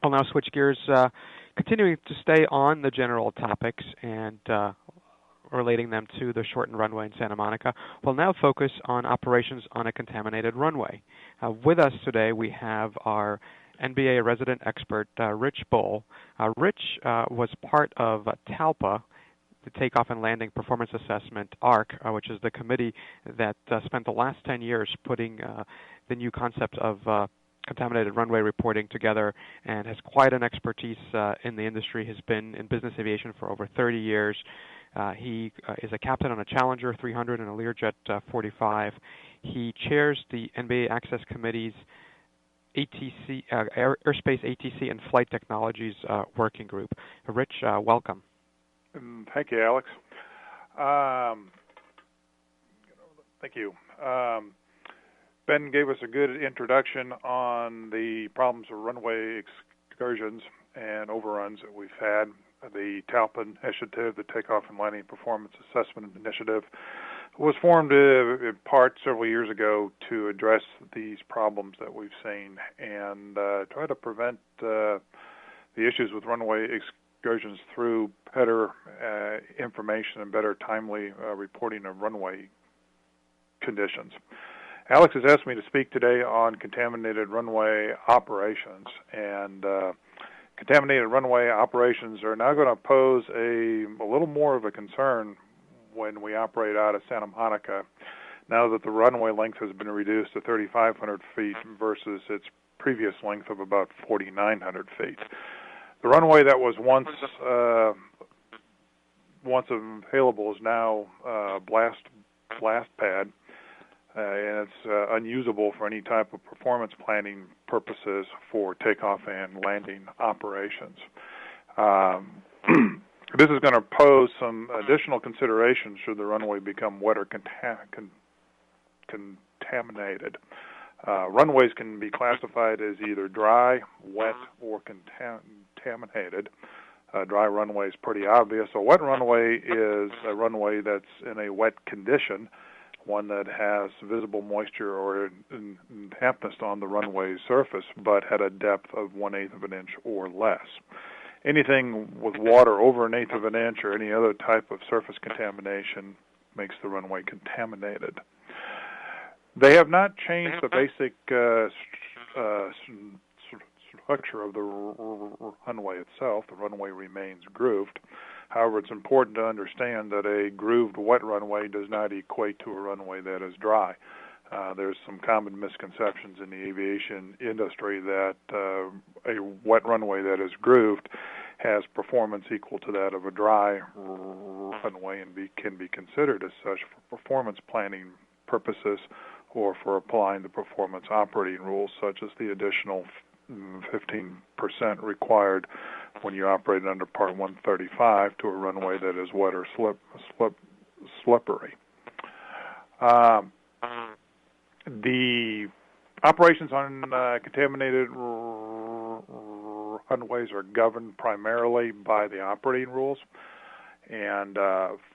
I'll now switch gears, continuing to stay on the general topics and relating them to the shortened runway in Santa Monica. We'll now focus on operations on a contaminated runway. With us today, we have our NBA resident expert, Rich Bull. Rich was part of TALPA, the Takeoff and Landing Performance Assessment, ARC, which is the committee that spent the last 10 years putting the new concept of contaminated runway reporting together, and has quite an expertise in the industry. Has been in business aviation for over 30 years. He is a captain on a Challenger 300 and a Learjet 45. He chairs the NBA Access Committee's ATC, Airspace ATC and Flight Technologies Working Group. Rich, welcome. Thank you, Alex. Thank you. Ben gave us a good introduction on the problems of runway excursions and overruns that we've had. The TALPA initiative, the Takeoff and Landing Performance Assessment Initiative, was formed in part several years ago to address these problems that we've seen and try to prevent the issues with runway excursions through better information and better timely reporting of runway conditions. Alex has asked me to speak today on contaminated runway operations, and contaminated runway operations are now going to pose a little more of a concern when we operate out of Santa Monica, now that the runway length has been reduced to 3,500 feet versus its previous length of about 4,900 feet. The runway that was once available is now blast pad, and it's unusable for any type of performance planning purposes for takeoff and landing operations. This is going to pose some additional considerations should the runway become wet or contaminated. Runways can be classified as either dry, wet, or contaminated. Dry runway is pretty obvious. A wet runway is a runway that's in a wet condition, one that has visible moisture or dampness on the runway surface, but at a depth of 1/8 of an inch or less. Anything with water over 1/8 of an inch or any other type of surface contamination makes the runway contaminated. They have not changed the basic structure of the runway itself. The runway remains grooved. However, it's important to understand that a grooved wet runway does not equate to a runway that is dry. There's some common misconceptions in the aviation industry that a wet runway that is grooved has performance equal to that of a dry runway and can be considered as such for performance planning purposes or for applying the performance operating rules, such as the additional 15% required when you operate under Part 135 to a runway that is wet or slippery. The operations on contaminated runways are governed primarily by the operating rules. And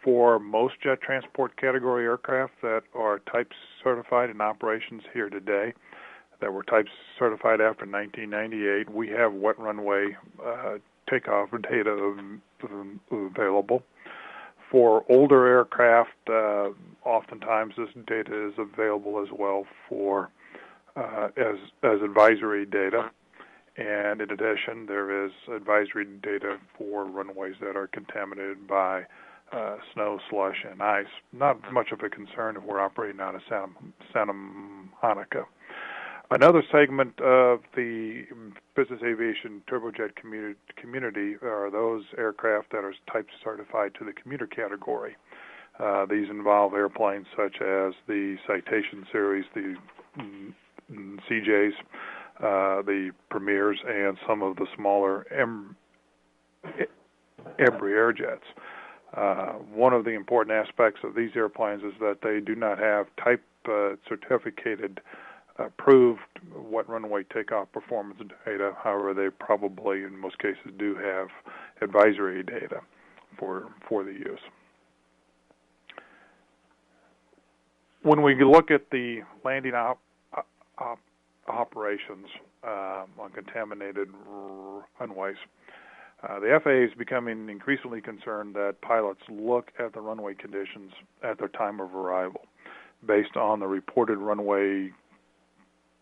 for most jet transport category aircraft that are type certified in operations here today, that were type certified after 1998, we have wet runway takeoff data available. For older aircraft, oftentimes this data is available as well for as advisory data. And in addition, there is advisory data for runways that are contaminated by snow, slush, and ice. Not much of a concern if we're operating out of Santa Monica. Another segment of the business aviation turbojet community are those aircraft that are type certified to the commuter category. These involve airplanes such as the Citation series, the CJs, the Premiers, and some of the smaller Embraer jets. One of the important aspects of these airplanes is that they do not have type certificated approved wet runway takeoff performance data. However, they probably, in most cases, do have advisory data for the use. When we look at the landing operations on contaminated runways. The FAA is becoming increasingly concerned that pilots look at the runway conditions at their time of arrival based on the reported runway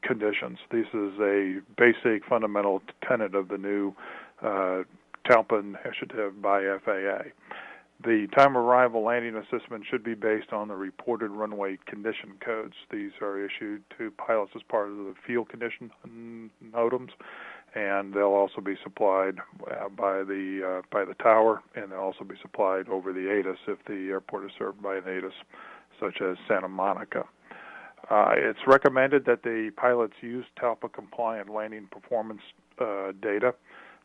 conditions. This is a basic fundamental tenet of the new TALPA initiative by FAA. The time of arrival landing assessment should be based on the reported runway condition codes. These are issued to pilots as part of the field condition NOTAMs, and they'll also be supplied by the tower, and they'll also be supplied over the ATIS if the airport is served by an ATIS, such as Santa Monica. It's recommended that the pilots use TALPA-compliant landing performance data.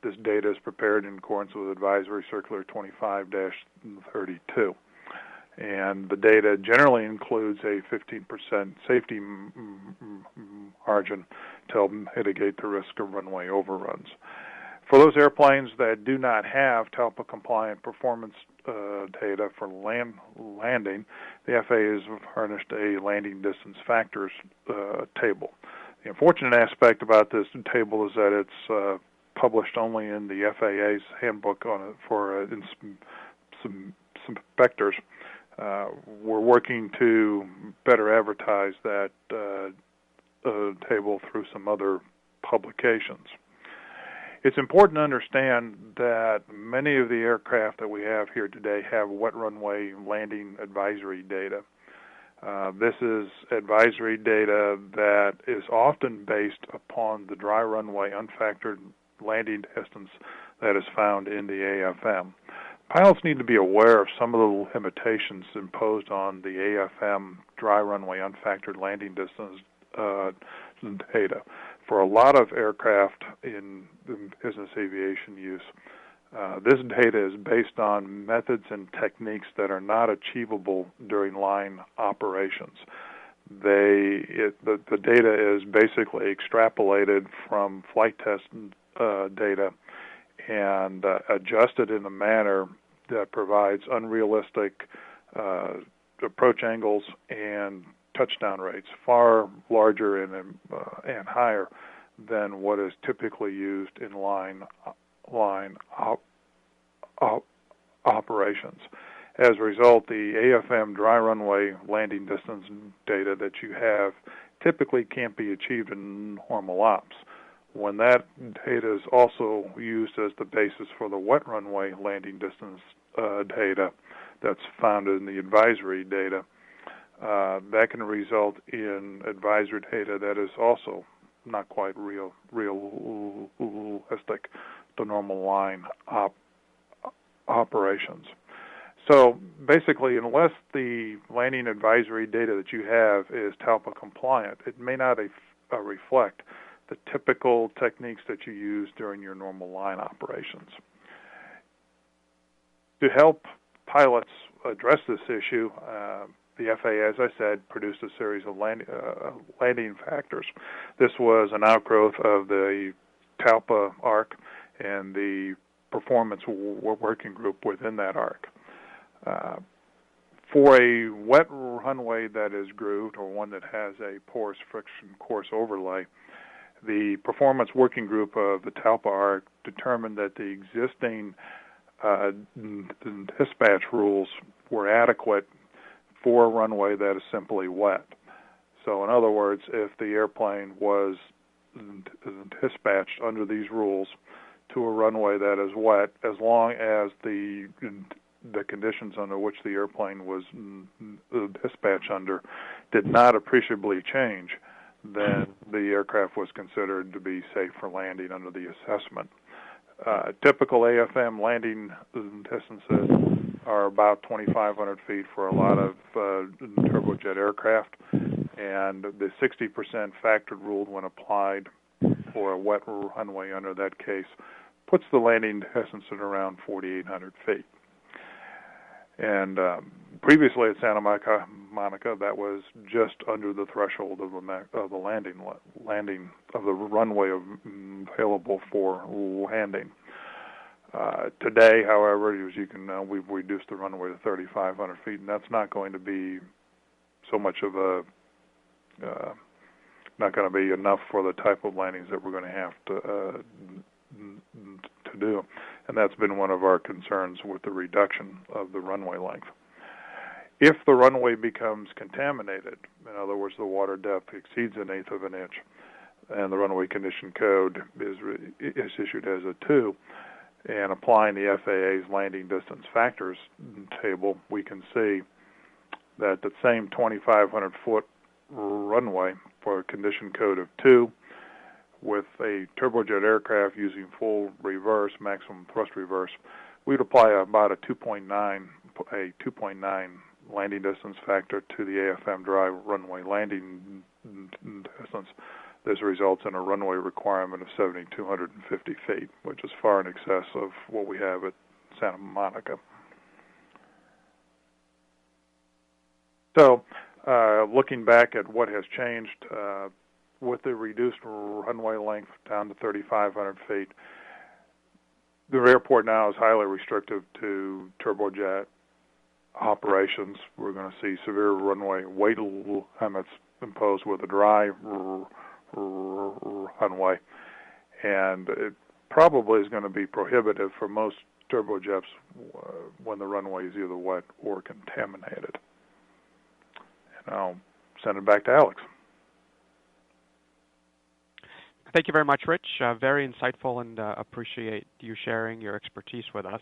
This data is prepared in accordance with Advisory Circular 25-32. And the data generally includes a 15% safety margin to help mitigate the risk of runway overruns. For those airplanes that do not have TALPA-compliant performance data for landing, the FAA has furnished a landing distance factors table. The unfortunate aspect about this table is that it's published only in the FAA's handbook for inspectors. We're working to better advertise that table through some other publications. It's important to understand that many of the aircraft that we have here today have wet runway landing advisory data. This is advisory data that is often based upon the dry runway unfactored landing distance that is found in the AFM. Pilots need to be aware of some of the limitations imposed on the AFM dry runway unfactored landing distance data. For a lot of aircraft in business aviation use, this data is based on methods and techniques that are not achievable during line operations. The data is basically extrapolated from flight test data and adjusted in a manner that provides unrealistic approach angles and touchdown rates, far larger and higher than what is typically used in line operations. As a result, the AFM dry runway landing distance data that you have typically can't be achieved in normal ops. When that data is also used as the basis for the wet runway landing distance data that's found in the advisory data, that can result in advisory data that is also not quite realistic to normal line operations. So basically, unless the landing advisory data that you have is TALPA compliant, it may not reflect the typical techniques that you use during your normal line operations. To help pilots address this issue, the FAA, as I said, produced a series of landing factors. This was an outgrowth of the TALPA ARC and the performance working group within that ARC. For a wet runway that is grooved or one that has a porous friction course overlay, the performance working group of the TALPA ARC determined that the existing dispatch rules were adequate for a runway that is simply wet. So in other words, if the airplane was dispatched under these rules to a runway that is wet, as long as the conditions under which the airplane was dispatched under did not appreciably change, then the aircraft was considered to be safe for landing under the assessment. Typical AFM landing distances are about 2,500 feet for a lot of turbojet aircraft, and the 60% factored rule when applied for a wet runway under that case puts the landing distance at around 4,800 feet. And previously at Santa Monica, that was just under the threshold of the landing of the runway available for landing. Today, however, as you can know, we've reduced the runway to 3,500 feet, and that's not going to be so much of a not going to be enough for the type of landings that we're going to have that's been one of our concerns with the reduction of the runway length. If the runway becomes contaminated, in other words, the water depth exceeds 1/8 of an inch, and the runway condition code is issued as a 2, and applying the FAA's landing distance factors table, we can see that the same 2,500-foot runway for a condition code of 2, with a turbojet aircraft using full reverse, maximum thrust reverse, we'd apply about a 2.9 landing distance factor to the AFM dry runway landing distance. This results in a runway requirement of 7,250 feet, which is far in excess of what we have at Santa Monica. So, looking back at what has changed with the reduced runway length down to 3,500 feet, the airport now is highly restrictive to turbojet operations. We're going to see severe runway weight limits imposed with a dry runway, and it probably is going to be prohibitive for most turbojets when the runway is either wet or contaminated. And I'll send it back to Alex. Thank you very much, Rich. Very insightful, and appreciate you sharing your expertise with us.